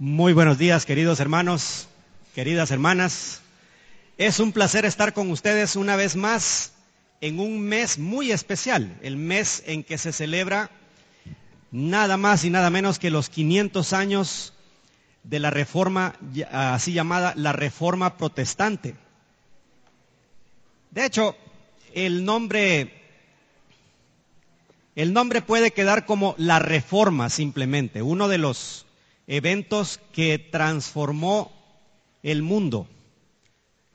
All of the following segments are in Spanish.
Muy buenos días, queridos hermanos, queridas hermanas. Es un placer estar con ustedes una vez más en un mes muy especial, el mes en que se celebra nada más y nada menos que los 500 años de la reforma, así llamada la Reforma Protestante. De hecho, el nombre puede quedar como la Reforma simplemente, uno de los eventos que transformó el mundo,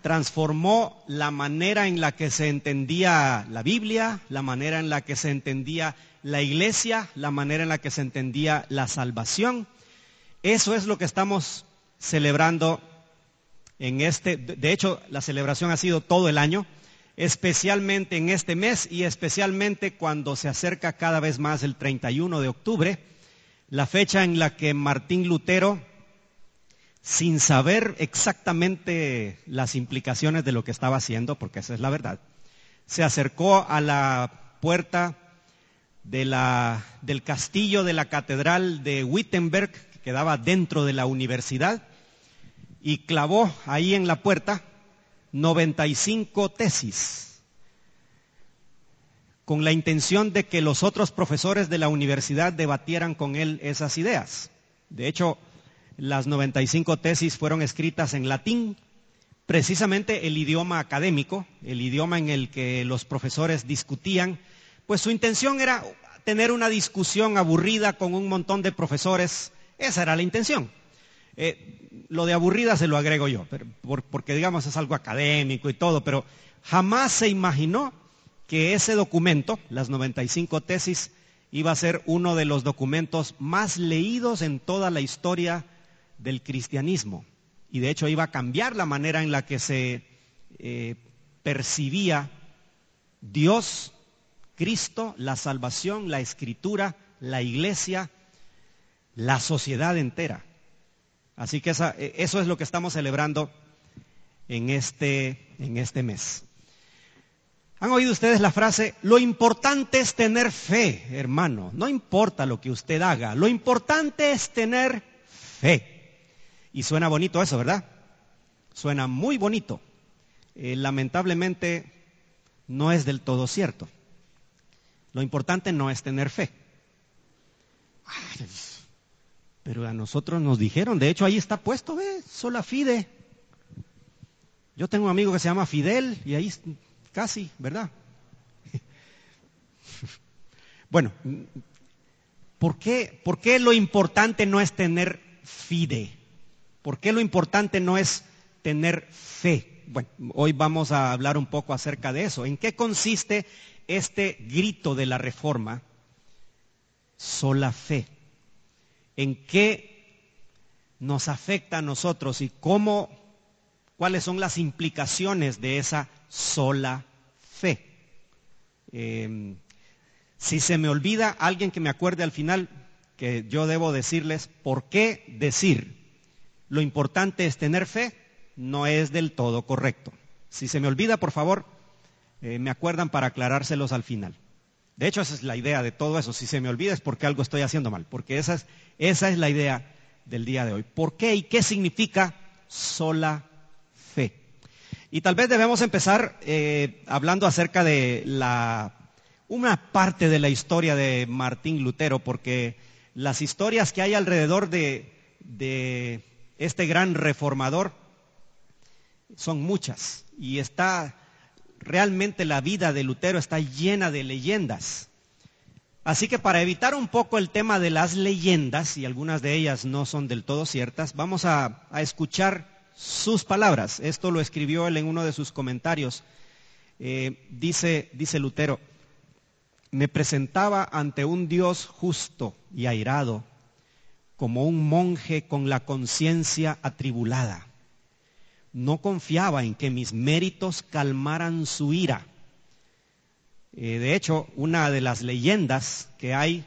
transformó la manera en la que se entendía la Biblia, la manera en la que se entendía la iglesia, la manera en la que se entendía la salvación. Eso es lo que estamos celebrando de hecho, la celebración ha sido todo el año, especialmente en este mes y especialmente cuando se acerca cada vez más el 31 de octubre, la fecha en la que Martín Lutero, sin saber exactamente las implicaciones de lo que estaba haciendo, porque esa es la verdad, se acercó a la puerta del castillo de la catedral de Wittenberg, que quedaba dentro de la universidad, y clavó ahí en la puerta 95 tesis, con la intención de que los otros profesores de la universidad debatieran con él esas ideas. De hecho, las 95 tesis fueron escritas en latín, precisamente el idioma académico, el idioma en el que los profesores discutían, pues su intención era tener una discusión aburrida con un montón de profesores. Esa era la intención. Lo de aburrida se lo agrego yo, porque digamos es algo académico y todo, pero jamás se imaginó que ese documento, las 95 tesis, iba a ser uno de los documentos más leídos en toda la historia del cristianismo. Y de hecho iba a cambiar la manera en la que se percibía Dios, Cristo, la salvación, la escritura, la iglesia, la sociedad entera. Así que eso es lo que estamos celebrando en este mes. ¿Han oído ustedes la frase, lo importante es tener fe, hermano? No importa lo que usted haga, lo importante es tener fe. Y suena bonito eso, ¿verdad? Suena muy bonito. Lamentablemente no es del todo cierto. Lo importante no es tener fe. Pero a nosotros nos dijeron, de hecho ahí está puesto, sola fide. Yo tengo un amigo que se llama Fidel y ahí casi, ¿verdad? Bueno, ¿por qué lo importante no es tener fide? ¿Por qué lo importante no es tener fe? Bueno, hoy vamos a hablar un poco acerca de eso. ¿En qué consiste este grito de la Reforma? Sola fe. ¿En qué nos afecta a nosotros y cuáles son las implicaciones de esa sola fe? Si se me olvida alguien que me acuerde al final, que yo debo decirles por qué decir lo importante es tener fe, no es del todo correcto. Si se me olvida, por favor, me acuerdan para aclarárselos al final. De hecho, esa es la idea de todo eso. Si se me olvida es porque algo estoy haciendo mal, porque esa es la idea del día de hoy. ¿Por qué y qué significa sola fe? Y tal vez debemos empezar hablando acerca de una parte de la historia de Martín Lutero, porque las historias que hay alrededor de este gran reformador son muchas, y realmente la vida de Lutero está llena de leyendas. Así que para evitar un poco el tema de las leyendas, y algunas de ellas no son del todo ciertas, vamos a escuchar sus palabras. Esto lo escribió él en uno de sus comentarios. Dice Lutero, me presentaba ante un Dios justo y airado, como un monje con la conciencia atribulada. No confiaba en que mis méritos calmaran su ira. De hecho, una de las leyendas que hay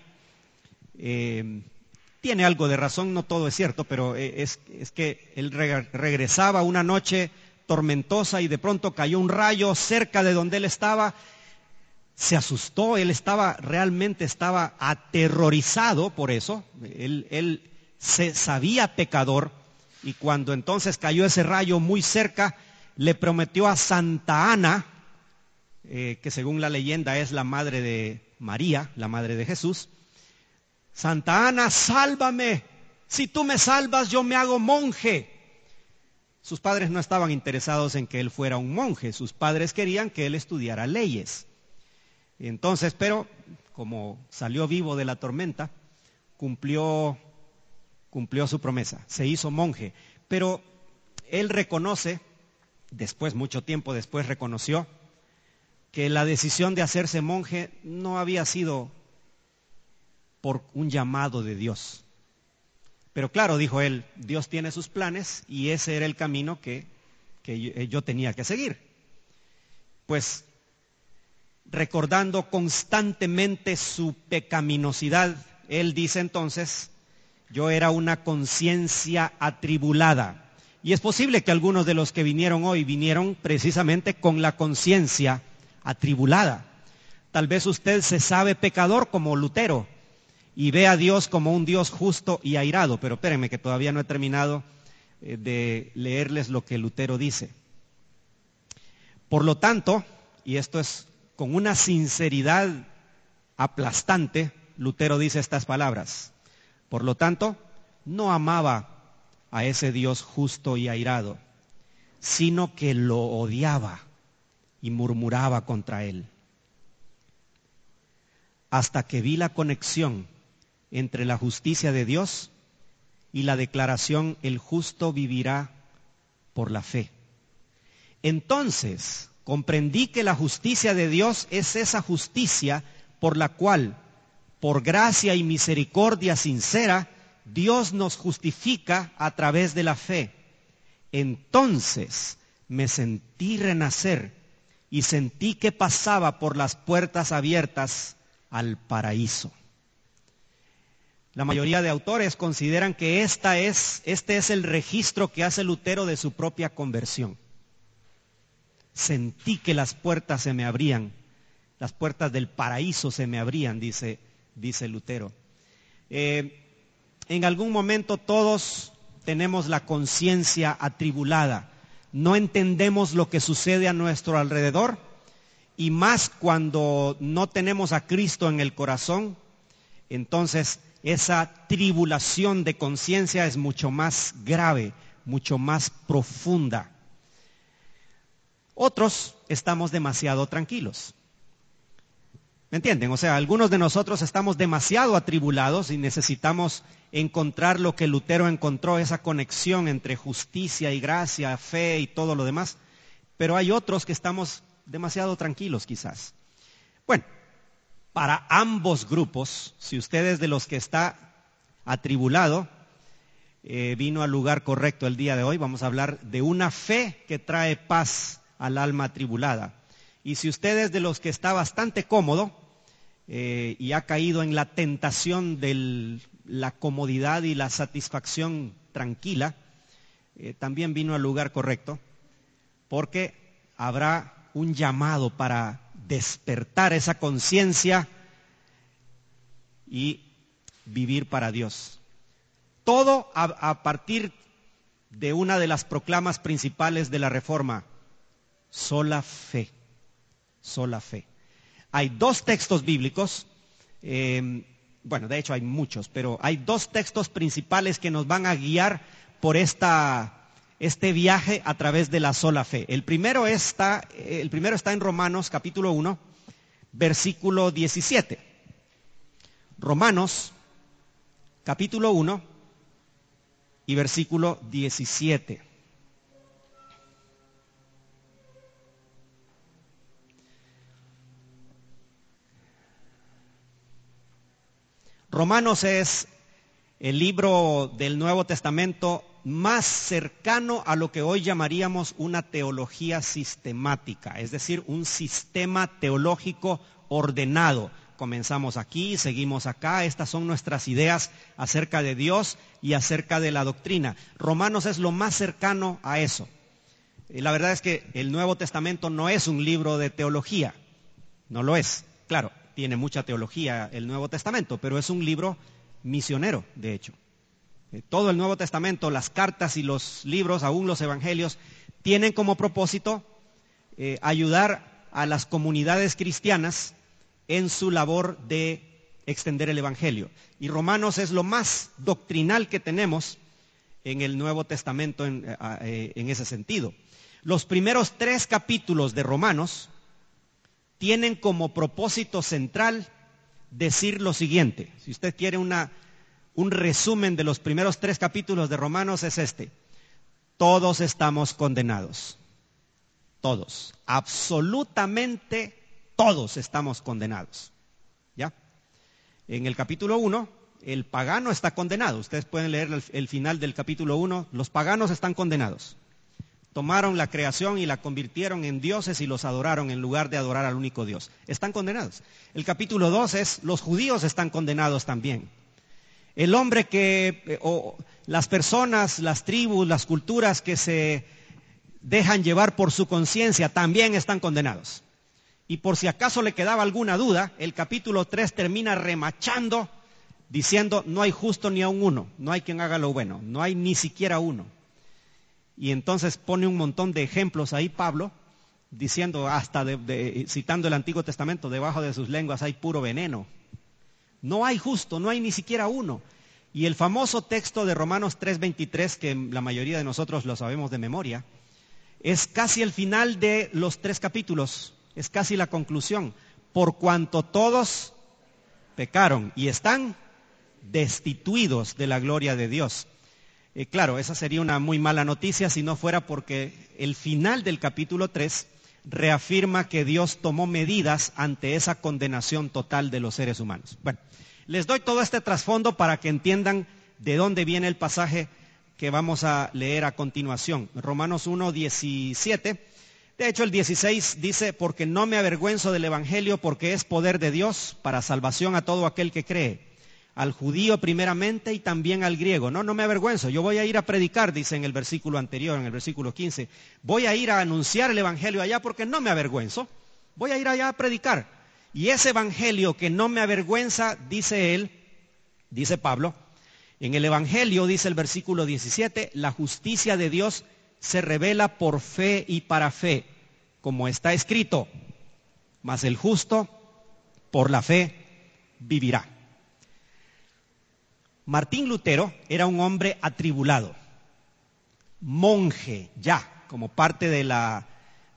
tiene algo de razón, no todo es cierto, pero es que él regresaba una noche tormentosa y de pronto cayó un rayo cerca de donde él estaba. Se asustó, él realmente estaba aterrorizado por eso. Él se sabía pecador, y cuando entonces cayó ese rayo muy cerca, le prometió a Santa Ana, que según la leyenda es la madre de María, la madre de Jesús: Santa Ana, sálvame, si tú me salvas yo me hago monje. Sus padres no estaban interesados en que él fuera un monje, sus padres querían que él estudiara leyes. Entonces, pero como salió vivo de la tormenta, cumplió su promesa, se hizo monje. Pero él reconoce, después, mucho tiempo después, reconoció que la decisión de hacerse monje no había sido por un llamado de Dios. Pero claro, dijo él, Dios tiene sus planes y ese era el camino que yo tenía que seguir. Pues recordando constantemente su pecaminosidad, él dice entonces: yo era una conciencia atribulada. Y es posible que algunos de los que vinieron hoy vinieron precisamente con la conciencia atribulada. Tal vez usted se sabe pecador como Lutero y ve a Dios como un Dios justo y airado. Pero espérenme que todavía no he terminado de leerles lo que Lutero dice. Por lo tanto, y esto es con una sinceridad aplastante, Lutero dice estas palabras: por lo tanto, no amaba a ese Dios justo y airado, sino que lo odiaba y murmuraba contra él. Hasta que vi la conexión entre la justicia de Dios y la declaración: el justo vivirá por la fe. Entonces comprendí que la justicia de Dios es esa justicia por la cual, por gracia y misericordia sincera, Dios nos justifica a través de la fe. Entonces me sentí renacer y sentí que pasaba por las puertas abiertas al paraíso. La mayoría de autores consideran que este es el registro que hace Lutero de su propia conversión. Sentí que las puertas se me abrían, las puertas del paraíso se me abrían, dice Lutero. En algún momento todos tenemos la conciencia atribulada, no entendemos lo que sucede a nuestro alrededor, y más cuando no tenemos a Cristo en el corazón. Entonces esa tribulación de conciencia es mucho más grave, mucho más profunda. Otros estamos demasiado tranquilos. ¿Me entienden? O sea, algunos de nosotros estamos demasiado atribulados y necesitamos encontrar lo que Lutero encontró, esa conexión entre justicia y gracia, fe y todo lo demás. Pero hay otros que estamos demasiado tranquilos quizás. Bueno, para ambos grupos, si usted es de los que está atribulado, vino al lugar correcto el día de hoy. Vamos a hablar de una fe que trae paz al alma atribulada. Y si usted es de los que está bastante cómodo y ha caído en la tentación de la comodidad y la satisfacción tranquila, también vino al lugar correcto, porque habrá un llamado para despertar esa conciencia y vivir para Dios. Todo a partir de una de las proclamas principales de la Reforma: sola fe, sola fe. Hay dos textos bíblicos, bueno, de hecho hay muchos, pero hay dos textos principales que nos van a guiar por este viaje a través de la sola fe. El primero está en Romanos capítulo 1, versículo 17. Romanos capítulo 1 y versículo 17. Romanos es el libro del Nuevo Testamento más cercano a lo que hoy llamaríamos una teología sistemática, es decir, un sistema teológico ordenado. Comenzamos aquí, seguimos acá, estas son nuestras ideas acerca de Dios y acerca de la doctrina. Romanos es lo más cercano a eso. La verdad es que el Nuevo Testamento no es un libro de teología, no lo es. Claro, tiene mucha teología el Nuevo Testamento, pero es un libro misionero, de hecho. Todo el Nuevo Testamento, las cartas y los libros, aún los evangelios, tienen como propósito ayudar a las comunidades cristianas en su labor de extender el evangelio. Y Romanos es lo más doctrinal que tenemos en el Nuevo Testamento en ese sentido. Los primeros 3 capítulos de Romanos tienen como propósito central decir lo siguiente. Si usted quiere un resumen de los primeros 3 capítulos de Romanos, es este: todos estamos condenados. Todos, absolutamente todos estamos condenados. ¿Ya? En el capítulo 1, el pagano está condenado. Ustedes pueden leer el final del capítulo 1. Los paganos están condenados. Tomaron la creación y la convirtieron en dioses y los adoraron en lugar de adorar al único Dios. Están condenados. El capítulo 2 es: los judíos están condenados también. El hombre las personas, las tribus, las culturas que se dejan llevar por su conciencia también están condenados. Y por si acaso le quedaba alguna duda, el capítulo 3 termina remachando diciendo: no hay justo ni aun uno, no hay quien haga lo bueno, no hay ni siquiera uno. Y entonces pone un montón de ejemplos ahí Pablo, diciendo, hasta citando el Antiguo Testamento: debajo de sus lenguas hay puro veneno. No hay justo, no hay ni siquiera uno. Y el famoso texto de Romanos 3:23, que la mayoría de nosotros lo sabemos de memoria, es casi el final de los 3 capítulos, es casi la conclusión. Por cuanto todos pecaron y están destituidos de la gloria de Dios. Claro, esa sería una muy mala noticia si no fuera porque el final del capítulo 3 reafirma que Dios tomó medidas ante esa condenación total de los seres humanos. Bueno, les doy todo este trasfondo para que entiendan de dónde viene el pasaje que vamos a leer a continuación. Romanos 1:17. De hecho, el 16 dice: porque no me avergüenzo del evangelio, porque es poder de Dios para salvación a todo aquel que cree, al judío primeramente y también al griego. No me avergüenzo, yo voy a ir a predicar, dice en el versículo anterior, en el versículo 15. Voy a ir a anunciar el evangelio allá porque no me avergüenzo. Voy a ir allá a predicar. Y ese evangelio que no me avergüenza, dice él, dice Pablo, en el evangelio, dice el versículo 17, la justicia de Dios se revela por fe y para fe, como está escrito: mas el justo por la fe vivirá. Martín Lutero era un hombre atribulado, monje ya, como parte de la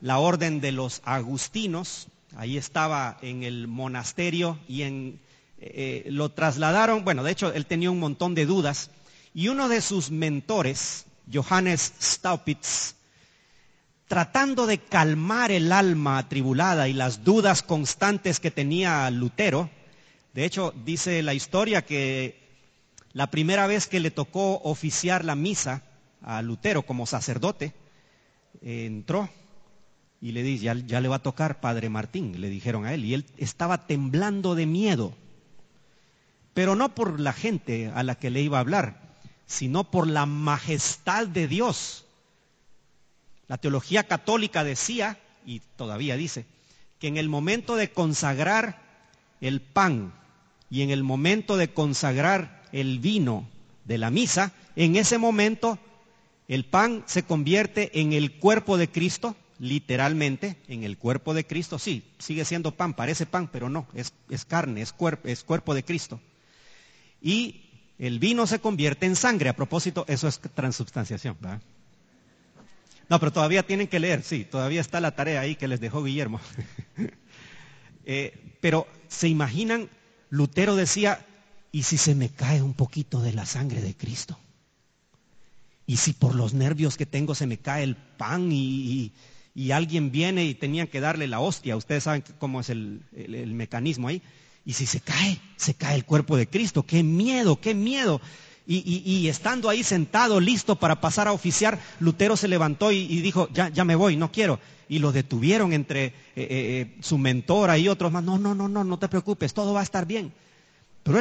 orden de los agustinos. Ahí estaba en el monasterio y lo trasladaron. Bueno, de hecho, él tenía un montón de dudas. Y uno de sus mentores, Johannes Staupitz, tratando de calmar el alma atribulada y las dudas constantes que tenía Lutero. De hecho, dice la historia que la primera vez que le tocó oficiar la misa a Lutero como sacerdote, entró y le dice: ya le va a tocar, padre Martín, le dijeron a él. Y él estaba temblando de miedo, pero no por la gente a la que le iba a hablar, sino por la majestad de Dios. La teología católica decía, y todavía dice, que en el momento de consagrar el pan y en el momento de consagrar el vino de la misa, en ese momento el pan se convierte en el cuerpo de Cristo, literalmente en el cuerpo de Cristo. Sí, sigue siendo pan, parece pan, pero no, es carne, es cuerpo de Cristo. Y el vino se convierte en sangre. A propósito, eso es transubstanciación, ¿verdad? No, pero todavía tienen que leer, sí, todavía está la tarea ahí que les dejó Guillermo. Pero se imaginan, Lutero decía: ¿y si se me cae un poquito de la sangre de Cristo? ¿Y si por los nervios que tengo se me cae el pan y alguien viene y tenían que darle la hostia? Ustedes saben cómo es el mecanismo ahí. ¿Y si se cae el cuerpo de Cristo? ¡Qué miedo, qué miedo! Y estando ahí sentado, listo para pasar a oficiar, Lutero se levantó y dijo: ya me voy, no quiero. Y lo detuvieron entre su mentora y otros más. No te preocupes, todo va a estar bien. Pero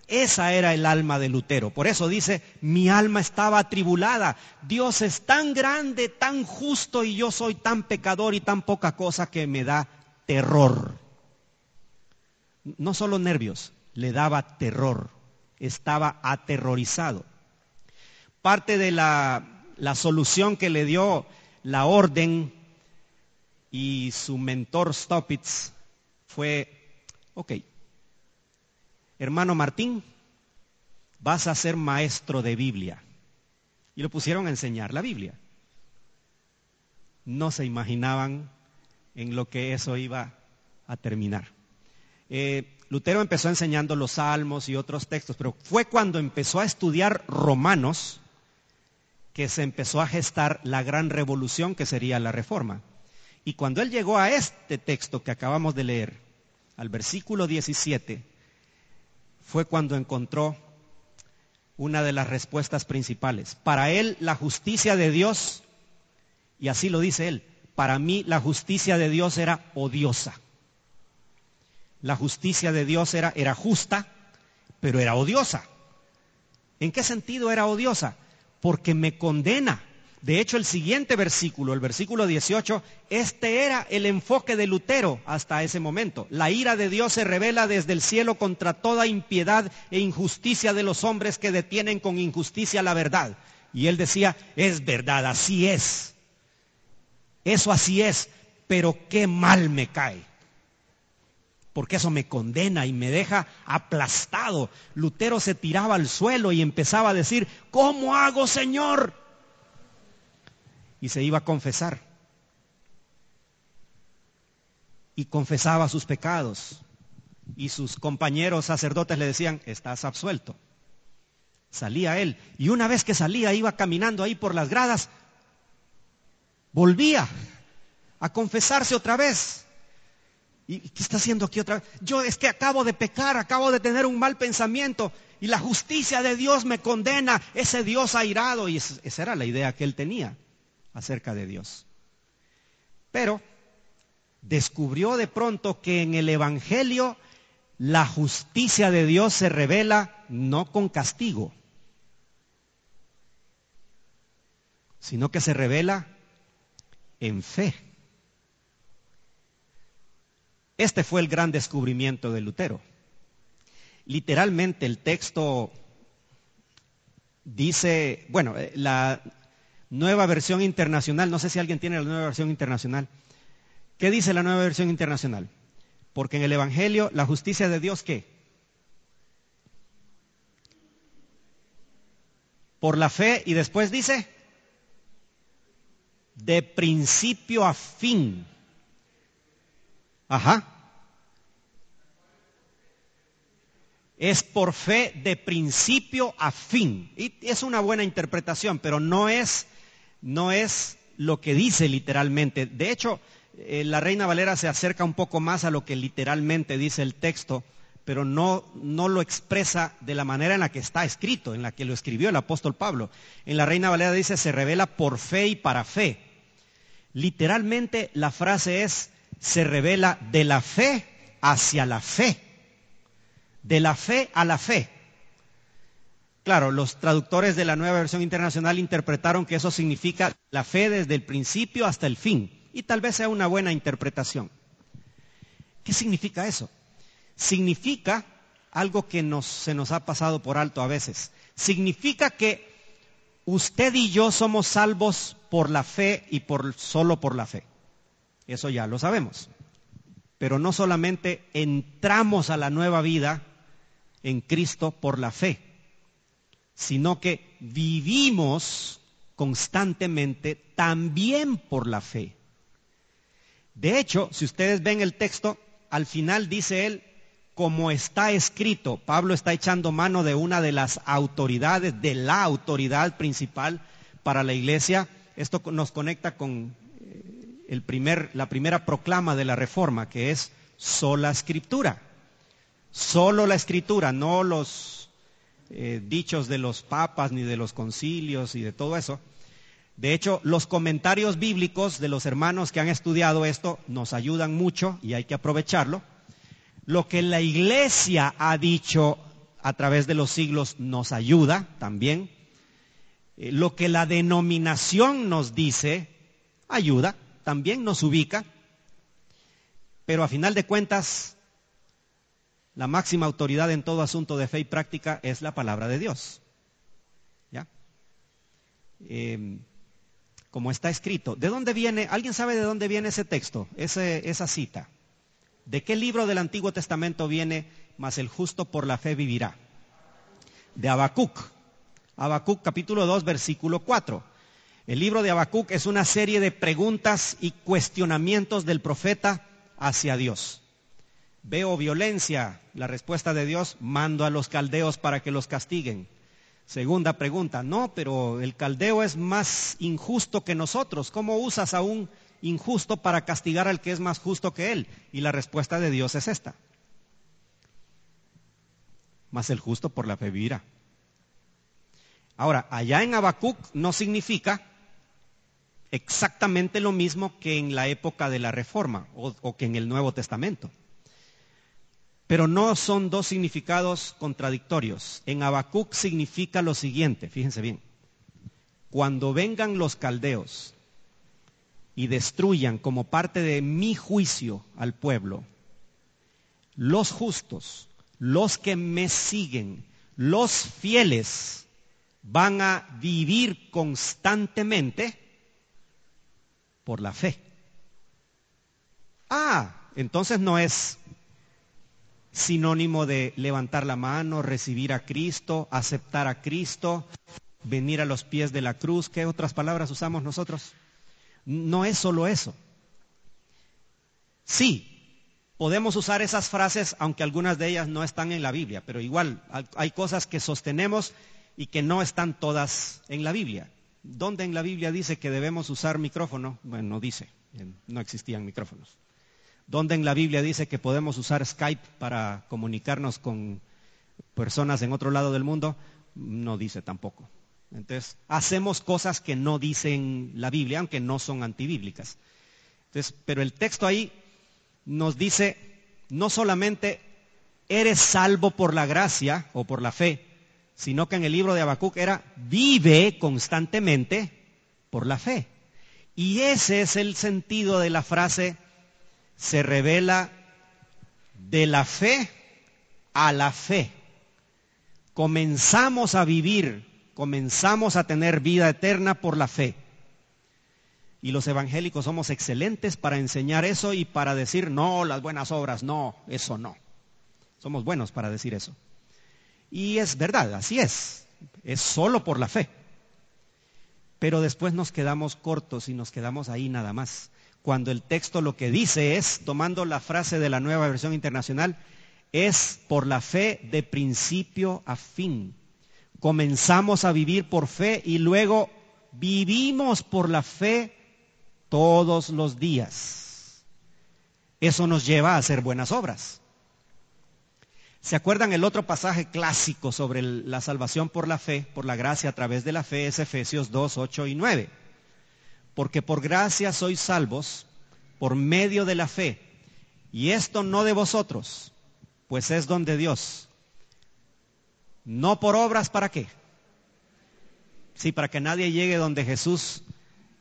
esa era el alma de Lutero. Por eso dice: mi alma estaba atribulada. Dios es tan grande, tan justo, y yo soy tan pecador y tan poca cosa que me da terror. No solo nervios, le daba terror. Estaba aterrorizado. parte de la solución que le dio la orden y su mentor Stoppitz fue, ok, hermano Martín, vas a ser maestro de Biblia. Y lo pusieron a enseñar la Biblia. No se imaginaban en lo que eso iba a terminar. Lutero empezó enseñando los salmos y otros textos, pero fue cuando empezó a estudiar Romanos que se empezó a gestar la gran revolución que sería la Reforma. Y cuando él llegó a este texto que acabamos de leer, al versículo 17, fue cuando encontró una de las respuestas principales. Para él la justicia de Dios, y así lo dice él, para mí la justicia de Dios era odiosa. La justicia de Dios era justa, pero era odiosa. ¿En qué sentido era odiosa? Porque me condena. De hecho, el siguiente versículo, el versículo 18, este era el enfoque de Lutero hasta ese momento. La ira de Dios se revela desde el cielo contra toda impiedad e injusticia de los hombres que detienen con injusticia la verdad. Y él decía, es verdad, así es. Eso así es, pero qué mal me cae. Porque eso me condena y me deja aplastado. Lutero se tiraba al suelo y empezaba a decir, ¿cómo hago, Señor? Y se iba a confesar. Y confesaba sus pecados. Y sus compañeros sacerdotes le decían, estás absuelto. Salía él. Y una vez que salía, iba caminando ahí por las gradas, volvía a confesarse otra vez. ¿Y qué está haciendo aquí otra vez? Yo es que acabo de pecar, acabo de tener un mal pensamiento y la justicia de Dios me condena, ese Dios airado. Y esa era la idea que él tenía acerca de Dios. Pero descubrió de pronto que en el Evangelio la justicia de Dios se revela no con castigo, sino que se revela en fe. Este fue el gran descubrimiento de Lutero. Literalmente el texto dice, bueno, la Nueva Versión Internacional, no sé si alguien tiene la Nueva Versión Internacional. ¿Qué dice la Nueva Versión Internacional? Porque en el Evangelio la justicia de Dios, ¿qué? Por la fe, y después dice, de principio a fin. Ajá. Es por fe de principio a fin. Y es una buena interpretación, pero no es lo que dice literalmente. De hecho, la Reina Valera se acerca un poco más a lo que literalmente dice el texto, pero no lo expresa de la manera en la que está escrito, en la que lo escribió el apóstol Pablo. En la Reina Valera dice, se revela por fe y para fe. Literalmente la frase es, se revela de la fe hacia la fe. De la fe a la fe. Claro, los traductores de la Nueva Versión Internacional interpretaron que eso significa la fe desde el principio hasta el fin. Y tal vez sea una buena interpretación. ¿Qué significa eso? Significa algo que se nos ha pasado por alto a veces. Significa que usted y yo somos salvos por la fe y solo por la fe. Eso ya lo sabemos. Pero no solamente entramos a la nueva vida en Cristo por la fe, sino que vivimos constantemente también por la fe. De hecho, si ustedes ven el texto, al final dice él, como está escrito, Pablo está echando mano de una de las autoridades, de la autoridad principal para la iglesia. Esto nos conecta con la primera proclama de la Reforma, que es sola Escritura. Solo la Escritura, no los dichos de los papas ni de los concilios y de todo eso. De hecho, los comentarios bíblicos de los hermanos que han estudiado esto nos ayudan mucho y hay que aprovecharlo. Lo que la iglesia ha dicho a través de los siglos nos ayuda también. Lo que la denominación nos dice ayuda, también nos ubica. Pero a final de cuentas, la máxima autoridad en todo asunto de fe y práctica es la palabra de Dios. ¿Ya? como está escrito. ¿De dónde viene? ¿Alguien sabe de dónde viene ese texto, esa cita? ¿De qué libro del Antiguo Testamento viene? Mas el justo por la fe vivirá. De Habacuc. Habacuc capítulo 2, versículo 4. El libro de Habacuc es una serie de preguntas y cuestionamientos del profeta hacia Dios. Veo violencia, la respuesta de Dios, mando a los caldeos para que los castiguen. Segunda pregunta, no, pero el caldeo es más injusto que nosotros. ¿Cómo usas a un injusto para castigar al que es más justo que él? Y la respuesta de Dios es esta. Mas el justo por la fe vivirá. Ahora, allá en Habacuc no significa exactamente lo mismo que en la época de la Reforma o que en el Nuevo Testamento. Pero no son dos significados contradictorios. En Habacuc significa lo siguiente, fíjense bien. Cuando vengan los caldeos y destruyan como parte de mi juicio al pueblo, los justos, los que me siguen, los fieles, van a vivir constantemente por la fe. Entonces no es sinónimo de levantar la mano, recibir a Cristo, aceptar a Cristo, venir a los pies de la cruz. ¿Qué otras palabras usamos nosotros? No es solo eso. Sí, podemos usar esas frases, aunque algunas de ellas no están en la Biblia, pero igual hay cosas que sostenemos y que no están todas en la Biblia. ¿Dónde en la Biblia dice que debemos usar micrófono? Bueno, no dice, no existían micrófonos. ¿Dónde en la Biblia dice que podemos usar Skype para comunicarnos con personas en otro lado del mundo? No dice tampoco. Entonces, hacemos cosas que no dicen la Biblia, aunque no son antibíblicas. Entonces, pero el texto ahí nos dice, no solamente eres salvo por la gracia o por la fe, sino que en el libro de Habacuc era, vive constantemente por la fe. Y ese es el sentido de la frase, se revela de la fe a la fe. Comenzamos a vivir, comenzamos a tener vida eterna por la fe. Y los evangélicos somos excelentes para enseñar eso y para decir, no, las buenas obras, no, eso no. Somos buenos para decir eso. Y es verdad, así es solo por la fe. Pero después nos quedamos cortos y nos quedamos ahí nada más. Cuando el texto lo que dice es, tomando la frase de la Nueva Versión Internacional, es por la fe de principio a fin. Comenzamos a vivir por fe y luego vivimos por la fe todos los días. Eso nos lleva a hacer buenas obras. ¿Se acuerdan el otro pasaje clásico sobre la salvación por la fe, por la gracia a través de la fe? Es Efesios 2, 8 y 9. Porque por gracia sois salvos por medio de la fe. Y esto no de vosotros, pues es don de Dios. No por obras, ¿para qué? Sí, para que nadie llegue donde Jesús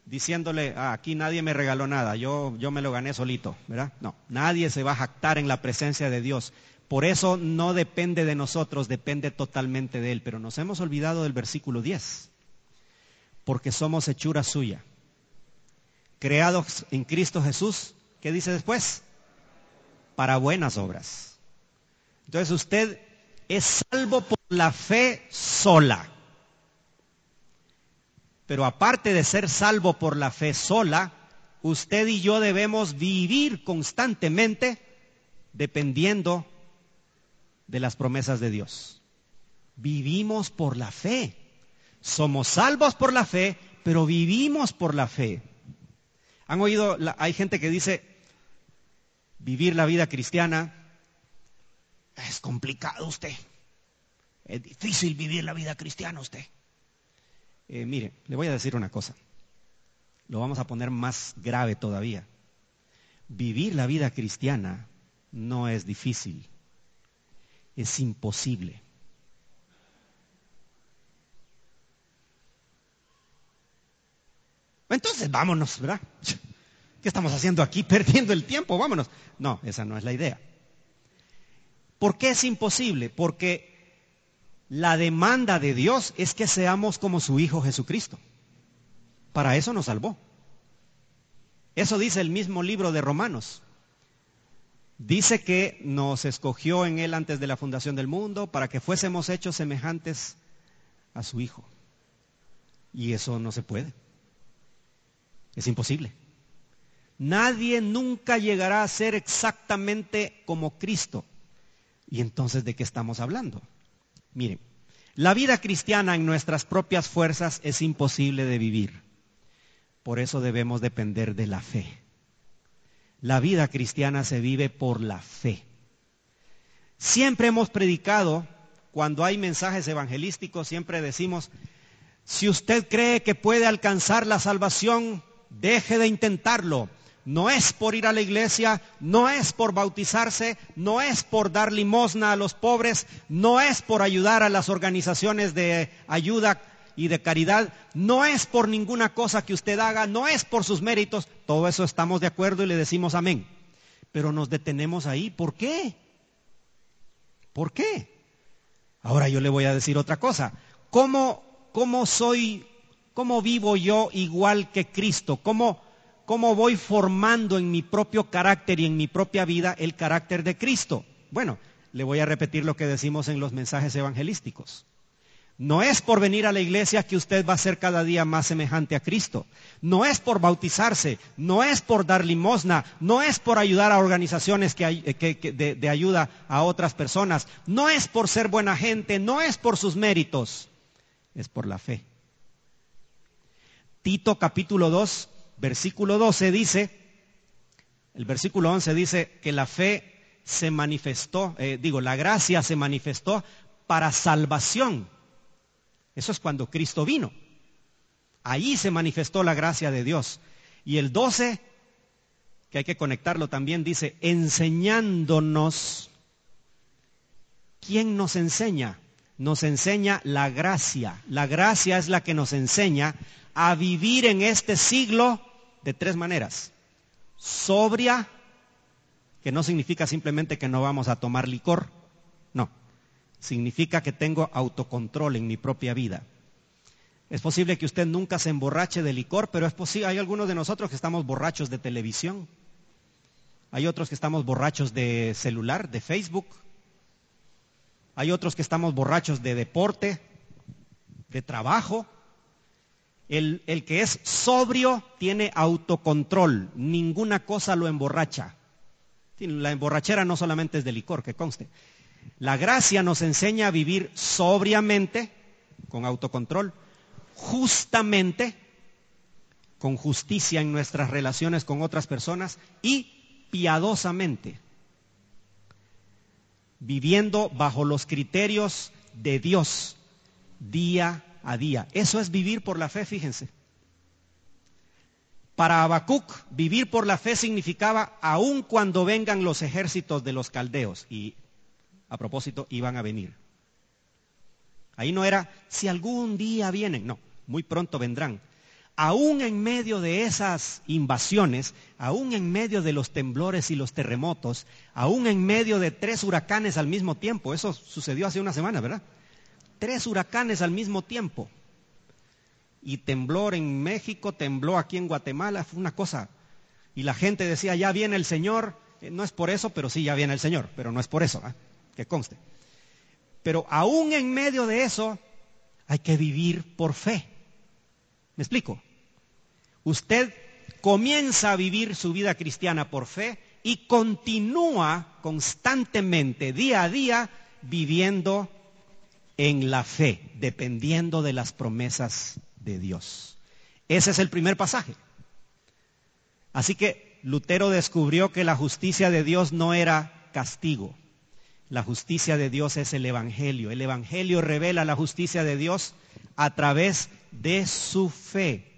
diciéndole, aquí nadie me regaló nada, yo me lo gané solito, ¿verdad? No, nadie se va a jactar en la presencia de Dios. Por eso no depende de nosotros, depende totalmente de Él. Pero nos hemos olvidado del versículo 10. Porque somos hechura suya, creados en Cristo Jesús. ¿Qué dice después? Para buenas obras. Entonces usted es salvo por la fe sola. Pero aparte de ser salvo por la fe sola, usted y yo debemos vivir constantemente dependiendo de las promesas de Dios. Vivimos por la fe. Somos salvos por la fe, pero vivimos por la fe. ¿Han oído? Hay gente que dice, vivir la vida cristiana es complicado usted. Es difícil vivir la vida cristiana usted. Mire, le voy a decir una cosa. Lo vamos a poner más grave todavía. Vivir la vida cristiana no es difícil. Es imposible. Entonces vámonos, ¿verdad? ¿Qué estamos haciendo aquí? Perdiendo el tiempo, vámonos. No, esa no es la idea. ¿Por qué es imposible? Porque la demanda de Dios es que seamos como su Hijo Jesucristo. Para eso nos salvó. Eso dice el mismo libro de Romanos. Dice que nos escogió en Él antes de la fundación del mundo para que fuésemos hechos semejantes a su Hijo. Y eso no se puede. Es imposible. Nadie nunca llegará a ser exactamente como Cristo. ¿Y entonces de qué estamos hablando? Miren, la vida cristiana en nuestras propias fuerzas es imposible de vivir. Por eso debemos depender de la fe. La vida cristiana se vive por la fe. Siempre hemos predicado, cuando hay mensajes evangelísticos, siempre decimos, si usted cree que puede alcanzar la salvación, deje de intentarlo. No es por ir a la iglesia, no es por bautizarse, no es por dar limosna a los pobres, no es por ayudar a las organizaciones de ayuda y de caridad, no es por ninguna cosa que usted haga, no es por sus méritos. Todo eso estamos de acuerdo y le decimos amén. Pero nos detenemos ahí. ¿Por qué? ¿Por qué? Ahora yo le voy a decir otra cosa. ¿Cómo vivo yo igual que Cristo? ¿Cómo voy formando en mi propio carácter y en mi propia vida el carácter de Cristo? Bueno, le voy a repetir lo que decimos en los mensajes evangelísticos. No es por venir a la iglesia que usted va a ser cada día más semejante a Cristo. No es por bautizarse, no es por dar limosna, no es por ayudar a organizaciones de ayuda a otras personas, no es por ser buena gente, no es por sus méritos, es por la fe. Tito capítulo 2, versículo 12 dice, el versículo 11 dice que la fe se manifestó, la gracia se manifestó para salvación. Eso es cuando Cristo vino. Ahí se manifestó la gracia de Dios. Y el 12, que hay que conectarlo también, dice, enseñándonos. ¿Quién nos enseña? Nos enseña la gracia. La gracia es la que nos enseña a vivir en este siglo de 3 maneras. Sobria, que no significa simplemente que no vamos a tomar licor, no. Significa que tengo autocontrol en mi propia vida. Es posible que usted nunca se emborrache de licor, pero es posible, hay algunos de nosotros que estamos borrachos de televisión. Hay otros que estamos borrachos de celular, de Facebook. Hay otros que estamos borrachos de deporte, de trabajo. El que es sobrio tiene autocontrol. Ninguna cosa lo emborracha. La emborrachera no solamente es de licor, que conste. La gracia nos enseña a vivir sobriamente, con autocontrol, justamente, con justicia en nuestras relaciones con otras personas y piadosamente, viviendo bajo los criterios de Dios día a día. Eso es vivir por la fe, fíjense. Para Habacuc, vivir por la fe significaba aun cuando vengan los ejércitos de los caldeos. Y a propósito, iban a venir. Ahí no era, si algún día vienen, no, muy pronto vendrán. Aún en medio de esas invasiones, aún en medio de los temblores y los terremotos, aún en medio de 3 huracanes al mismo tiempo, eso sucedió hace una semana, ¿verdad? 3 huracanes al mismo tiempo. Y temblor en México, tembló aquí en Guatemala, fue una cosa. Y la gente decía, ya viene el Señor, no es por eso, pero sí, ya viene el Señor, pero no es por eso, que conste. Pero aún en medio de eso, hay que vivir por fe. ¿Me explico? Usted comienza a vivir su vida cristiana por fe y continúa constantemente, día a día, viviendo en la fe, dependiendo de las promesas de Dios. Ese es el primer pasaje. Así que Lutero descubrió que la justicia de Dios no era castigo. La justicia de Dios es el Evangelio. El Evangelio revela la justicia de Dios a través de su fe.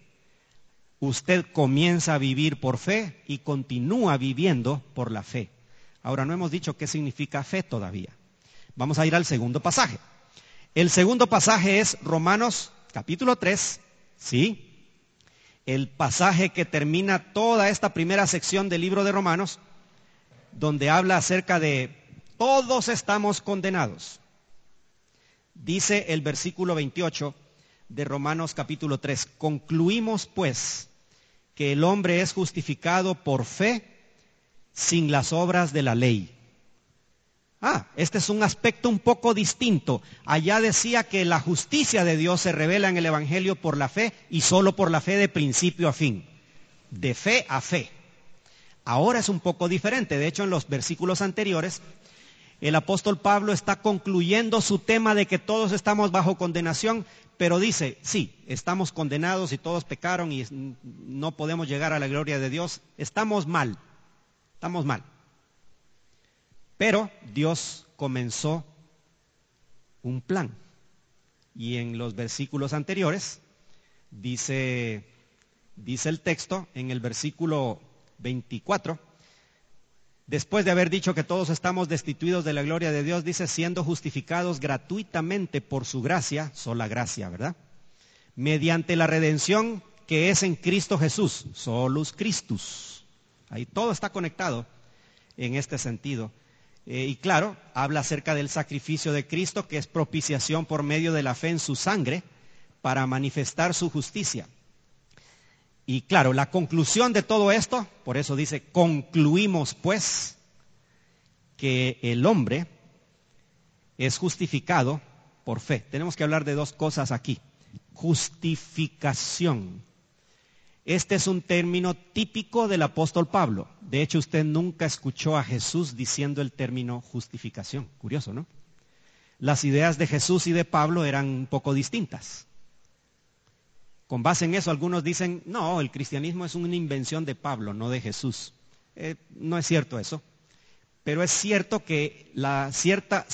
Usted comienza a vivir por fe y continúa viviendo por la fe. Ahora, no hemos dicho qué significa fe todavía. Vamos a ir al segundo pasaje. El segundo pasaje es Romanos capítulo 3, ¿sí? El pasaje que termina toda esta primera sección del libro de Romanos, donde habla acerca de todos estamos condenados. Dice el versículo 28, de Romanos capítulo 3. Concluimos pues que el hombre es justificado por fe sin las obras de la ley. Este es un aspecto un poco distinto. Allá decía que la justicia de Dios se revela en el Evangelio por la fe y solo por la fe de principio a fin. De fe a fe. Ahora es un poco diferente. De hecho, en los versículos anteriores, el apóstol Pablo está concluyendo su tema de que todos estamos bajo condenación, pero dice, sí, estamos condenados y todos pecaron y no podemos llegar a la gloria de Dios. Estamos mal. Pero Dios comenzó un plan. Y en los versículos anteriores, dice el texto, en el versículo 24, después de haber dicho que todos estamos destituidos de la gloria de Dios, dice, siendo justificados gratuitamente por su gracia, sola gracia, ¿verdad? Mediante la redención que es en Cristo Jesús, solus Christus. Ahí todo está conectado en este sentido. Y claro, habla acerca del sacrificio de Cristo, que es propiciación por medio de la fe en su sangre, para manifestar su justicia. Y claro, la conclusión de todo esto, por eso dice, concluimos pues que el hombre es justificado por fe. Tenemos que hablar de dos cosas aquí. Justificación. Este es un término típico del apóstol Pablo. De hecho, usted nunca escuchó a Jesús diciendo el término justificación. Curioso, ¿no? Las ideas de Jesús y de Pablo eran un poco distintas. Con base en eso, algunos dicen, no, el cristianismo es una invención de Pablo, no de Jesús. No es cierto eso. Pero es cierto que la cierta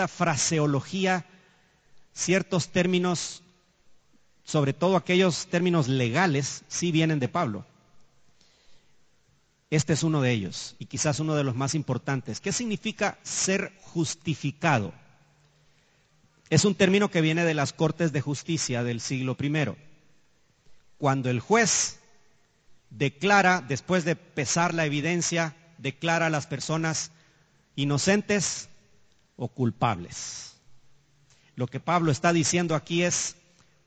fraseología, ciertos términos, sobre todo aquellos términos legales, sí vienen de Pablo. Este es uno de ellos, y quizás uno de los más importantes. ¿Qué significa ser justificado? Es un término que viene de las cortes de justicia del siglo I. Cuando el juez declara, después de pesar la evidencia, declara a las personas inocentes o culpables. Lo que Pablo está diciendo aquí es,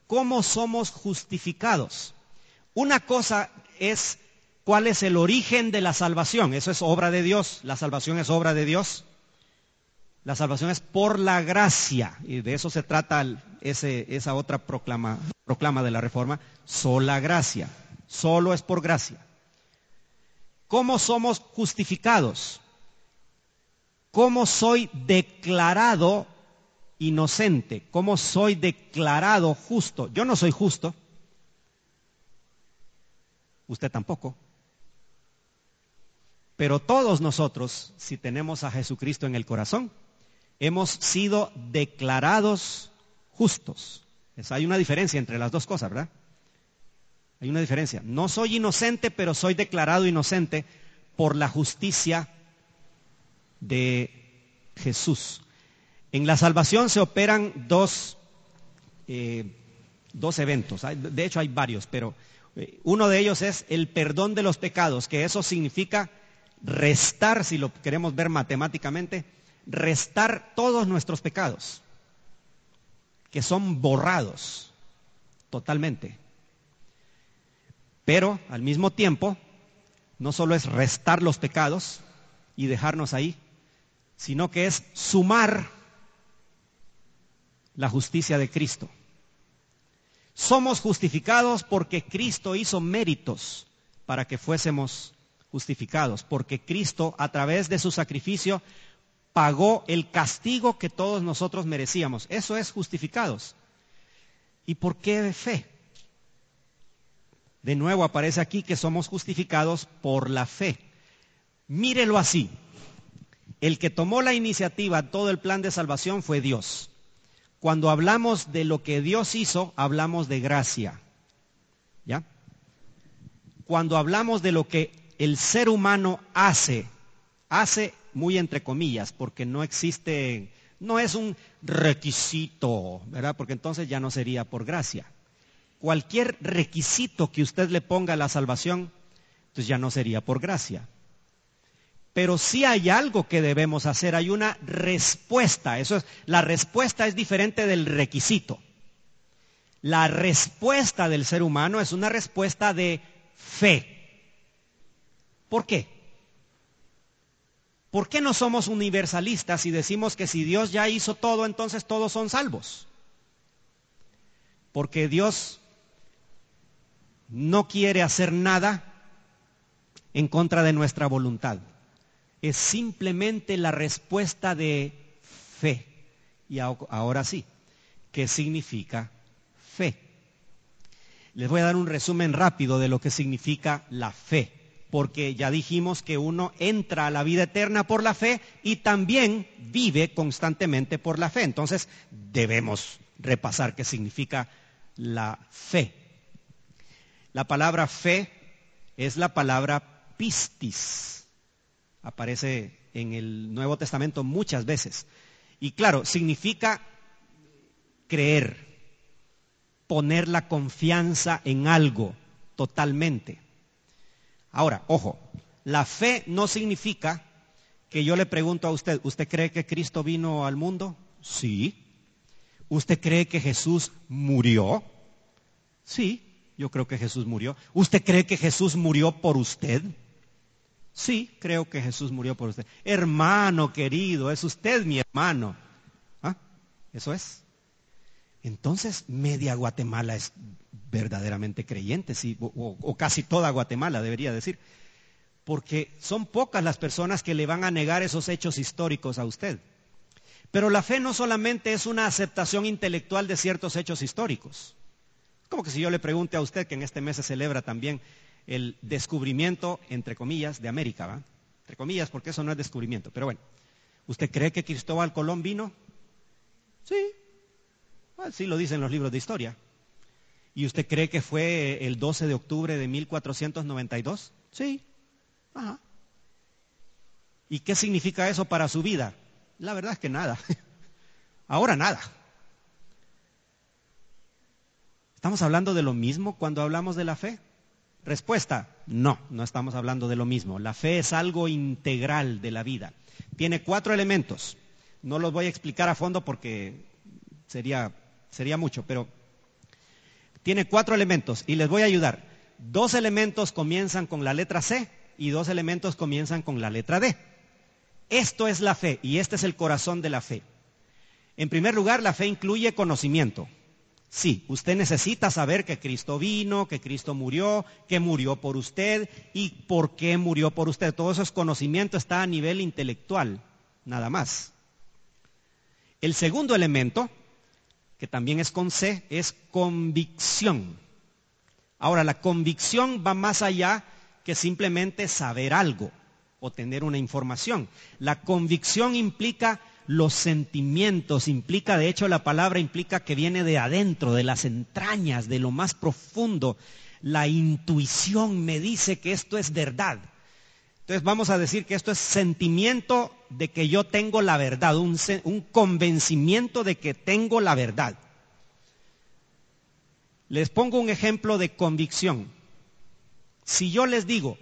¿cómo somos justificados? Una cosa es cuál es el origen de la salvación. Eso es obra de Dios. La salvación es obra de Dios. La salvación es por la gracia. Y de eso se trata esa otra proclama de la Reforma. Sola gracia. Solo es por gracia. ¿Cómo somos justificados? ¿Cómo soy declarado inocente? ¿Cómo soy declarado justo? Yo no soy justo. Usted tampoco. Pero todos nosotros, si tenemos a Jesucristo en el corazón, hemos sido declarados justos. Hay una diferencia entre las dos cosas, ¿verdad? Hay una diferencia. No soy inocente, pero soy declarado inocente por la justicia de Jesús. En la salvación se operan dos eventos. De hecho hay varios, pero uno de ellos es el perdón de los pecados, que eso significa restar, si lo queremos ver matemáticamente, restar todos nuestros pecados, que son borrados totalmente. Pero al mismo tiempo, no solo es restar los pecados y dejarnos ahí, sino que es sumar la justicia de Cristo. Somos justificados porque Cristo hizo méritos para que fuésemos justificados, porque Cristo a través de su sacrificio pagó el castigo que todos nosotros merecíamos. Eso es justificados. ¿Y por qué de fe? De nuevo aparece aquí que somos justificados por la fe. Mírelo así. El que tomó la iniciativa, todo el plan de salvación fue Dios. Cuando hablamos de lo que Dios hizo, hablamos de gracia. ¿Ya? Cuando hablamos de lo que el ser humano hace muy entre comillas, porque no existe, no es un requisito, ¿verdad? Porque entonces ya no sería por gracia. Cualquier requisito que usted le ponga a la salvación, entonces ya no sería por gracia. Pero sí hay algo que debemos hacer, hay una respuesta. La respuesta es diferente del requisito. La respuesta del ser humano es una respuesta de fe. ¿Por qué? ¿Por qué no somos universalistas y decimos que si Dios ya hizo todo, entonces todos son salvos? Porque Dios no quiere hacer nada en contra de nuestra voluntad. Es simplemente la respuesta de fe. Y ahora sí, ¿qué significa fe? Les voy a dar un resumen rápido de lo que significa la fe, porque ya dijimos que uno entra a la vida eterna por la fe y también vive constantemente por la fe. Entonces debemos repasar qué significa la fe. La palabra fe es la palabra pistis. Aparece en el Nuevo Testamento muchas veces. Y claro, significa creer, poner la confianza en algo totalmente. Ahora, ojo, la fe no significa que yo le pregunto a usted, ¿usted cree que Cristo vino al mundo? Sí. ¿Usted cree que Jesús murió? Sí, yo creo que Jesús murió. ¿Usted cree que Jesús murió por usted? Sí, creo que Jesús murió por usted. Hermano querido, es usted mi hermano. ¿Ah? Eso es. Entonces, media Guatemala es verdaderamente creyente, sí, o casi toda Guatemala debería decir. Porque son pocas las personas que le van a negar esos hechos históricos a usted. Pero la fe no solamente es una aceptación intelectual de ciertos hechos históricos. Como que si yo le pregunte a usted, que en este mes se celebra también el descubrimiento, entre comillas, de América, ¿va? Entre comillas, porque eso no es descubrimiento. Pero bueno, ¿usted cree que Cristóbal Colón vino? Sí, así lo dicen los libros de historia. ¿Y usted cree que fue el 12 de octubre de 1492? Sí. Ajá. ¿Y qué significa eso para su vida? La verdad es que nada. Ahora nada. ¿Estamos hablando de lo mismo cuando hablamos de la fe? Respuesta, no, no estamos hablando de lo mismo. La fe es algo integral de la vida. Tiene 4 elementos. No los voy a explicar a fondo porque sería mucho, pero tiene 4 elementos y les voy a ayudar. 2 elementos comienzan con la letra C y 2 elementos comienzan con la letra D. Esto es la fe y este es el corazón de la fe. En primer lugar, la fe incluye conocimiento. Sí, usted necesita saber que Cristo vino, que Cristo murió, que murió por usted y por qué murió por usted. Todo eso es conocimiento, está a nivel intelectual, nada más. El segundo elemento, que también es con C, es convicción. Ahora, la convicción va más allá que simplemente saber algo o tener una información. La convicción implica los sentimientos, implica, de hecho la palabra implica que viene de adentro, de las entrañas, de lo más profundo. La intuición me dice que esto es verdad. Entonces vamos a decir que esto es sentimiento de que yo tengo la verdad, un convencimiento de que tengo la verdad. Les pongo un ejemplo de convicción. Si yo les digo,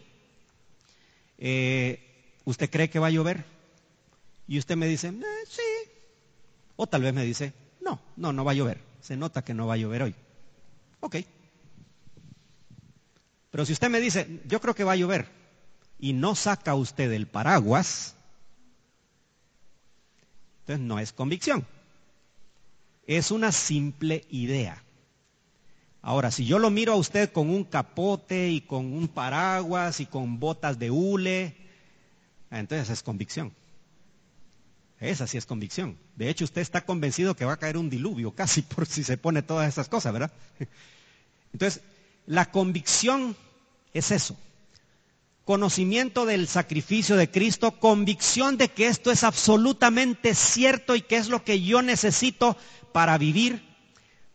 ¿usted cree que va a llover? Y usted me dice, sí. O tal vez me dice, no va a llover. Se nota que no va a llover hoy. Ok. Pero si usted me dice, yo creo que va a llover, y no saca usted el paraguas, entonces no es convicción. Es una simple idea. Ahora, si yo lo miro a usted con un capote y con un paraguas y con botas de hule, entonces es convicción. Esa sí es convicción. De hecho, usted está convencido que va a caer un diluvio casi por si se pone todas esas cosas, ¿verdad? Entonces, la convicción es eso. Conocimiento del sacrificio de Cristo, convicción de que esto es absolutamente cierto y que es lo que yo necesito para vivir.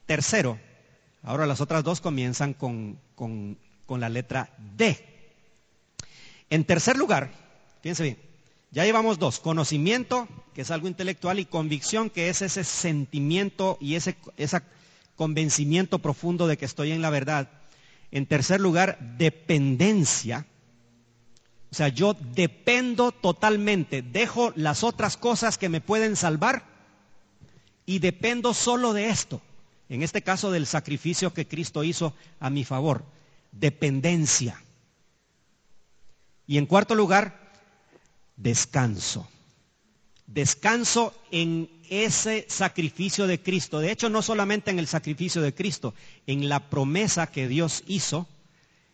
Tercero, ahora las otras 2 comienzan con la letra D. En tercer lugar, fíjense bien, ya llevamos 2, conocimiento, que es algo intelectual, y convicción, que es ese sentimiento y ese convencimiento profundo de que estoy en la verdad. En tercer lugar, dependencia. O sea, yo dependo totalmente, dejo las otras cosas que me pueden salvar y dependo solo de esto. En este caso del sacrificio que Cristo hizo a mi favor. Dependencia. Y en cuarto lugar, descanso. Descanso en ese sacrificio de Cristo. De hecho, no solamente en el sacrificio de Cristo, en la promesa que Dios hizo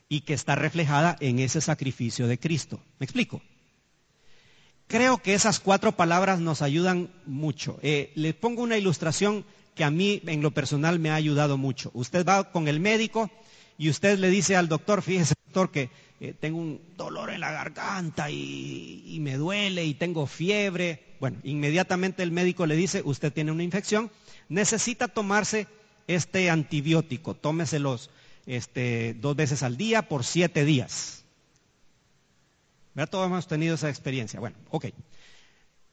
y que está reflejada en ese sacrificio de Cristo. ¿Me explico? Creo que esas 4 palabras nos ayudan mucho. Le pongo una ilustración que a mí en lo personal me ha ayudado mucho. Usted va con el médico y usted le dice al doctor, fíjese doctor que tengo un dolor en la garganta y me duele y tengo fiebre. Bueno, inmediatamente el médico le dice, usted tiene una infección, necesita tomarse este antibiótico, tómeselos 2 veces al día por 7 días. ¿Verdad? Todos hemos tenido esa experiencia. Bueno, ok.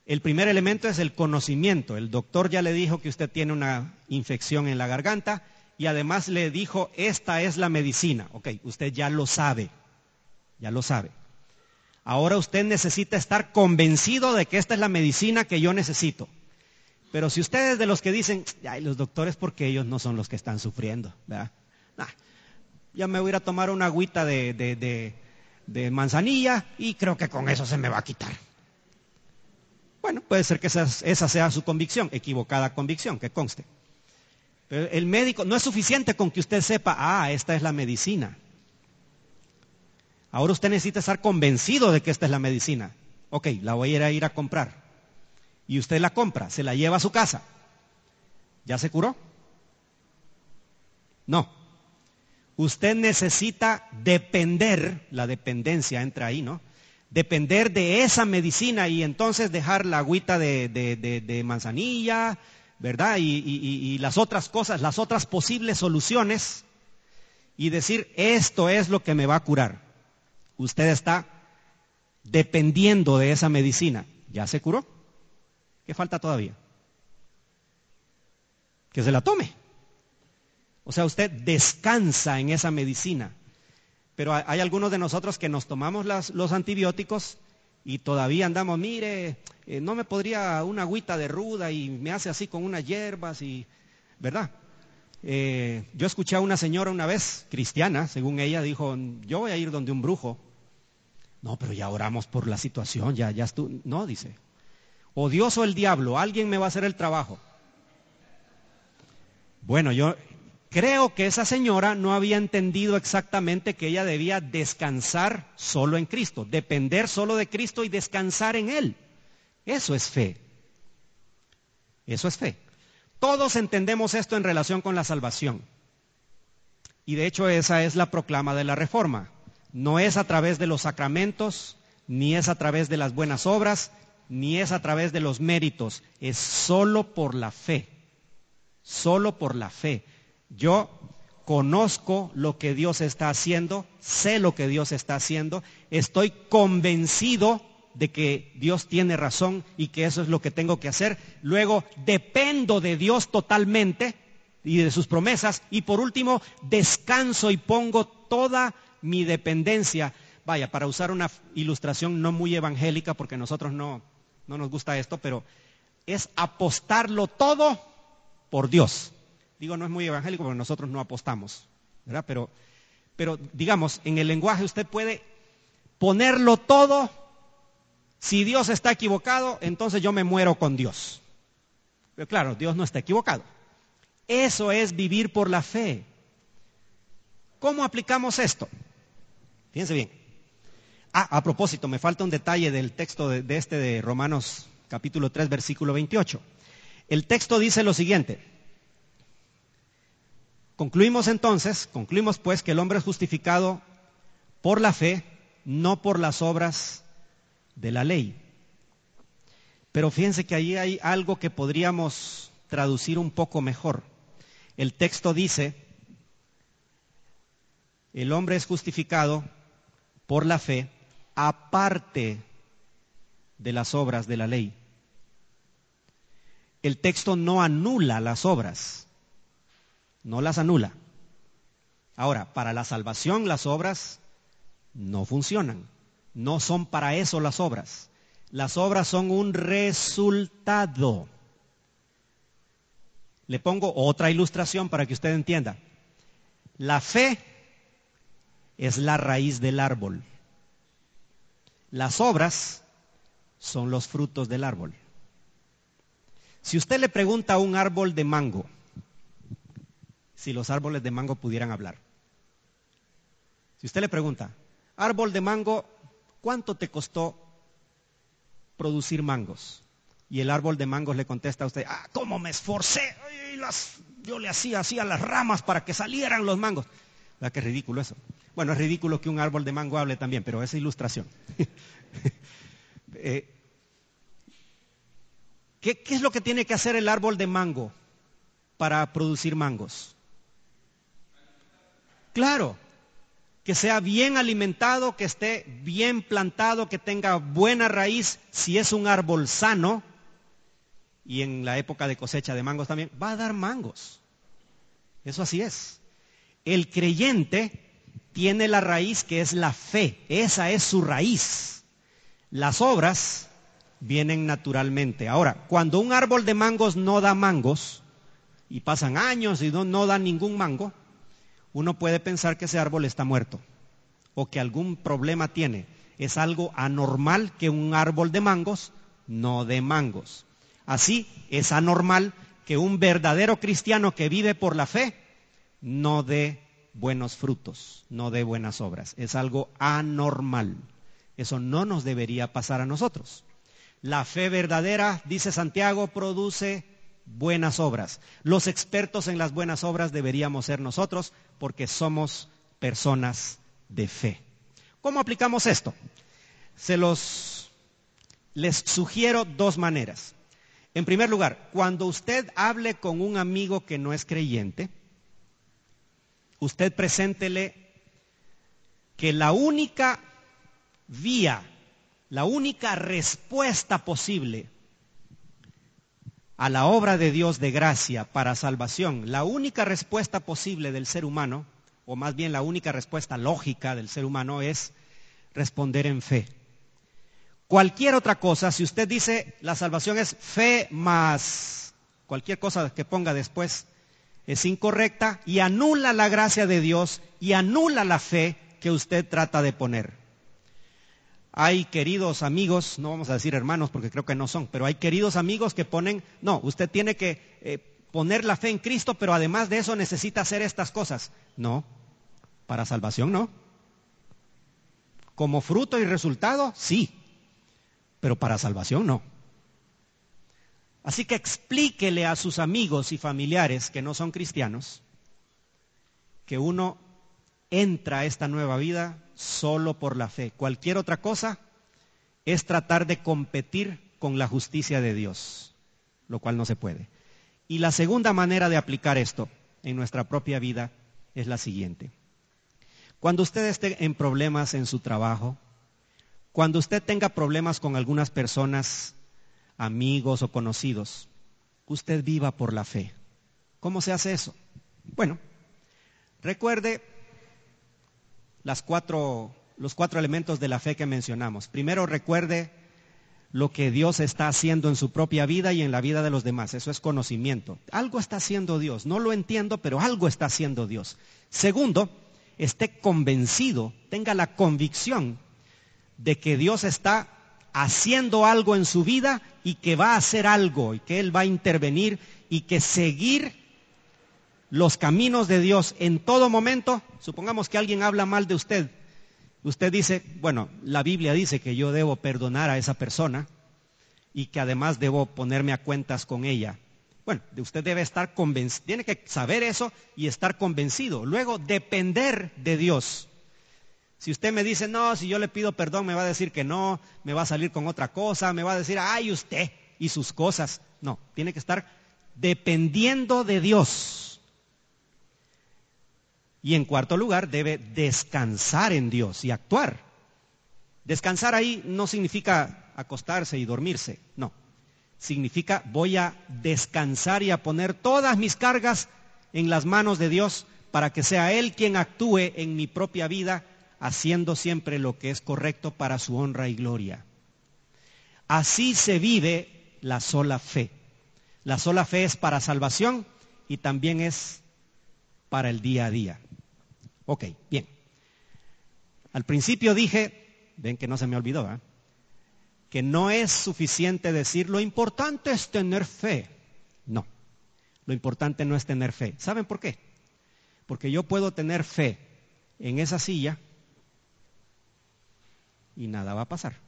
El primer elemento es el conocimiento. El doctor ya le dijo que usted tiene una infección en la garganta y además le dijo, esta es la medicina. Ok, usted ya lo sabe. Ya lo sabe. Ahora usted necesita estar convencido de que esta es la medicina que yo necesito. Pero si usted es de los que dicen, ay, los doctores porque ellos no son los que están sufriendo, ¿verdad? Nah, ya me voy a ir a tomar una agüita de manzanilla y creo que con eso se me va a quitar. Bueno, puede ser que esa sea su convicción, equivocada convicción, que conste. Pero el médico, no es suficiente con que usted sepa, esta es la medicina. Ahora usted necesita estar convencido de que esta es la medicina. Ok, la voy a ir a comprar. Y usted la compra, se la lleva a su casa. ¿Ya se curó? No. Usted necesita depender, la dependencia entra ahí, ¿no? Depender de esa medicina y entonces dejar la agüita de manzanilla, ¿verdad? Y las otras cosas, las otras posibles soluciones y decir, esto es lo que me va a curar. Usted está dependiendo de esa medicina. ¿Ya se curó? ¿Qué falta todavía? Que se la tome. O sea, usted descansa en esa medicina. Pero hay algunos de nosotros que nos tomamos los antibióticos y todavía andamos, mire, no me podría una agüita de ruda y me hace así con unas hierbas y, ¿verdad? Yo escuché a una señora una vez, cristiana, según ella, dijo, yo voy a ir donde un brujo. No, pero ya oramos por la situación, ya estuvo. No, dice, o Dios o el diablo, alguien me va a hacer el trabajo. Bueno, yo creo que esa señora no había entendido exactamente que ella debía descansar solo en Cristo, depender solo de Cristo y descansar en Él. Eso es fe. Eso es fe. Todos entendemos esto en relación con la salvación. Y de hecho esa es la proclama de la Reforma. No es a través de los sacramentos, ni es a través de las buenas obras, ni es a través de los méritos. Es solo por la fe. Solo por la fe. Yo conozco lo que Dios está haciendo, sé lo que Dios está haciendo, estoy convencido de que Dios tiene razón y que eso es lo que tengo que hacer. Luego dependo de Dios totalmente y de sus promesas. Y por último, descanso y pongo toda mi dependencia. Vaya, para usar una ilustración no muy evangélica, porque a nosotros no nos gusta esto, pero es apostarlo todo por Dios. Digo, no es muy evangélico porque nosotros no apostamos, ¿verdad? Pero digamos, en el lenguaje usted puede ponerlo todo. Si Dios está equivocado, entonces yo me muero con Dios. Pero claro, Dios no está equivocado. Eso es vivir por la fe. ¿Cómo aplicamos esto? Fíjense bien. A propósito, me falta un detalle del texto de Romanos capítulo 3, versículo 28. El texto dice lo siguiente. Concluimos pues que el hombre es justificado por la fe, no por las obras de la ley. Pero fíjense que ahí hay algo que podríamos traducir un poco mejor. El texto dice, el hombre es justificado por la fe aparte de las obras de la ley. El texto no anula las obras, no las anula. Ahora, para la salvación las obras no funcionan, no son para eso las obras. Las obras son un resultado. Le pongo otra ilustración para que usted entienda. La fe es la raíz del árbol. Las obras son los frutos del árbol. Si usted le pregunta a un árbol de mango, si los árboles de mango pudieran hablar. Si usted le pregunta, árbol de mango, ¿cuánto te costó producir mangos? Y el árbol de mangos le contesta a usted, ¿cómo me esforcé? Yo le hacía así a las ramas para que salieran los mangos. ¿Verdad que es ridículo eso? Bueno, es ridículo que un árbol de mango hable también, pero esa ilustración. ¿Qué es lo que tiene que hacer el árbol de mango para producir mangos? Claro, que sea bien alimentado, que esté bien plantado, que tenga buena raíz. Si es un árbol sano, y en la época de cosecha de mangos también, va a dar mangos. Eso así es. El creyente tiene la raíz que es la fe. Esa es su raíz. Las obras vienen naturalmente. Ahora, cuando un árbol de mangos no da mangos, y pasan años y no da ningún mango, uno puede pensar que ese árbol está muerto, o que algún problema tiene. Es algo anormal que un árbol de mangos no dé mangos. Así es anormal que un verdadero cristiano que vive por la fe no dé buenos frutos, no dé buenas obras. Es algo anormal. Eso no nos debería pasar a nosotros. La fe verdadera, dice Santiago, produce buenas obras. Los expertos en las buenas obras deberíamos ser nosotros, porque somos personas de fe. ¿Cómo aplicamos esto? Les sugiero dos maneras. En primer lugar, cuando usted hable con un amigo que no es creyente, usted preséntele que la única vía, la única respuesta posible a la obra de Dios de gracia para salvación, la única respuesta posible del ser humano, o más bien la única respuesta lógica del ser humano, es responder en fe. Cualquier otra cosa, si usted dice la salvación es fe más cualquier cosa que ponga después, es incorrecta y anula la gracia de Dios y anula la fe que usted trata de poner. Hay queridos amigos, no vamos a decir hermanos porque creo que no son, pero hay queridos amigos que ponen, no, usted tiene que poner la fe en Cristo, pero además de eso necesita hacer estas cosas. No, para salvación no. Como fruto y resultado, sí, pero para salvación no. Así que explíquele a sus amigos y familiares que no son cristianos que uno entra a esta nueva vida solo por la fe. Cualquier otra cosa es tratar de competir con la justicia de Dios, lo cual no se puede. Y la segunda manera de aplicar esto en nuestra propia vida es la siguiente. Cuando usted esté en problemas en su trabajo, cuando usted tenga problemas con algunas personas, amigos o conocidos, usted viva por la fe. ¿Cómo se hace eso? Bueno, recuerde los cuatro elementos de la fe que mencionamos. Primero, recuerde lo que Dios está haciendo en su propia vida y en la vida de los demás. Eso es conocimiento. Algo está haciendo Dios. No lo entiendo, pero algo está haciendo Dios. Segundo, esté convencido, tenga la convicción de que Dios está haciendo algo en su vida y que va a hacer algo y que Él va a intervenir y que seguir los caminos de Dios en todo momento. Supongamos que alguien habla mal de usted. Usted dice, bueno, la Biblia dice que yo debo perdonar a esa persona y que además debo ponerme a cuentas con ella. Bueno, usted debe estar convencido, tiene que saber eso y estar convencido. Luego, depender de Dios. Si usted me dice, no, si yo le pido perdón me va a decir que no, me va a salir con otra cosa, me va a decir, ay, usted y sus cosas. No, tiene que estar dependiendo de Dios. Y en cuarto lugar, debe descansar en Dios y actuar. Descansar ahí no significa acostarse y dormirse, no. Significa voy a descansar y a poner todas mis cargas en las manos de Dios para que sea Él quien actúe en mi propia vida, haciendo siempre lo que es correcto para su honra y gloria. Así se vive la sola fe. La sola fe es para salvación y también es para el día a día. Ok, bien. Al principio dije, ven que no se me olvidó, que no es suficiente decir lo importante es tener fe. No, lo importante no es tener fe. ¿Saben por qué? Porque yo puedo tener fe en esa silla y nada va a pasar.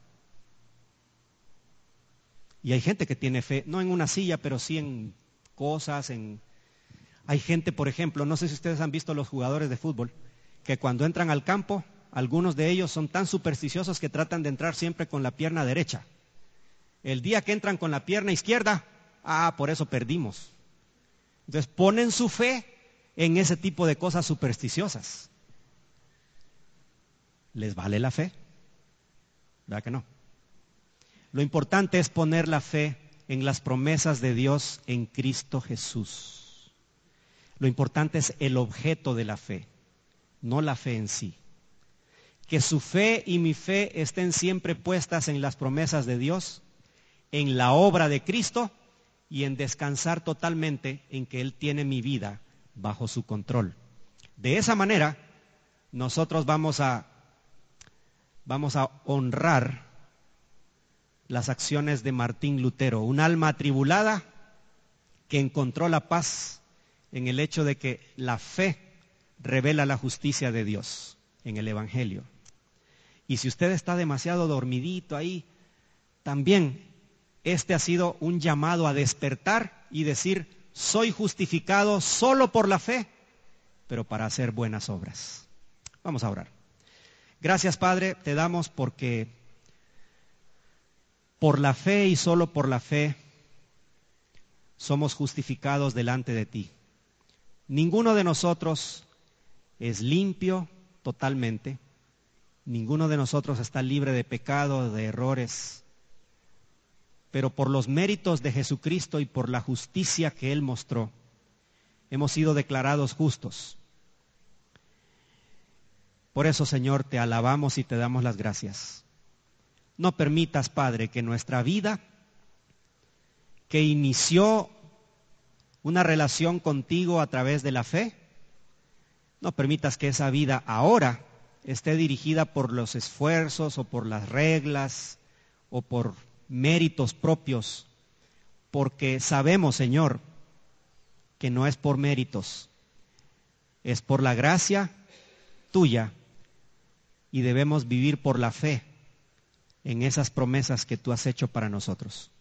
Y hay gente que tiene fe, no en una silla, pero sí en cosas, Hay gente, por ejemplo, no sé si ustedes han visto los jugadores de fútbol, que cuando entran al campo, algunos de ellos son tan supersticiosos que tratan de entrar siempre con la pierna derecha. El día que entran con la pierna izquierda, por eso perdimos. Entonces ponen su fe en ese tipo de cosas supersticiosas. ¿Les vale la fe? ¿Verdad que no? Lo importante es poner la fe en las promesas de Dios en Cristo Jesús. Lo importante es el objeto de la fe, no la fe en sí. Que su fe y mi fe estén siempre puestas en las promesas de Dios, en la obra de Cristo y en descansar totalmente en que Él tiene mi vida bajo su control. De esa manera, nosotros vamos a honrar las acciones de Martín Lutero, un alma atribulada que encontró la paz en el hecho de que la fe revela la justicia de Dios en el Evangelio. Y si usted está demasiado dormidito ahí, también este ha sido un llamado a despertar y decir, soy justificado solo por la fe, pero para hacer buenas obras. Vamos a orar. Gracias, Padre, te damos porque por la fe y solo por la fe somos justificados delante de ti. Ninguno de nosotros es limpio totalmente. Ninguno de nosotros está libre de pecado, de errores. Pero por los méritos de Jesucristo y por la justicia que Él mostró, hemos sido declarados justos. Por eso, Señor, te alabamos y te damos las gracias. No permitas, Padre, que nuestra vida, que inició una relación contigo a través de la fe, no permitas que esa vida ahora esté dirigida por los esfuerzos o por las reglas o por méritos propios, porque sabemos, Señor, que no es por méritos, es por la gracia tuya y debemos vivir por la fe en esas promesas que tú has hecho para nosotros.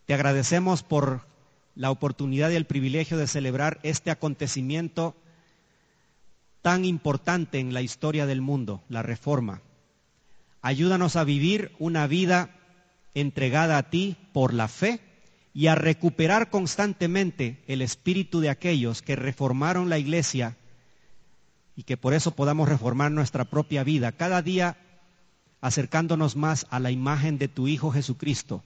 Te agradecemos por la oportunidad y el privilegio de celebrar este acontecimiento tan importante en la historia del mundo, la Reforma. Ayúdanos a vivir una vida entregada a ti por la fe y a recuperar constantemente el espíritu de aquellos que reformaron la iglesia y que por eso podamos reformar nuestra propia vida, cada día acercándonos más a la imagen de tu Hijo Jesucristo,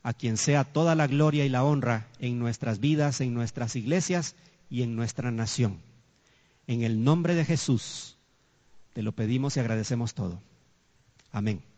a quien sea toda la gloria y la honra en nuestras vidas, en nuestras iglesias y en nuestra nación. En el nombre de Jesús te lo pedimos y agradecemos todo. Amén.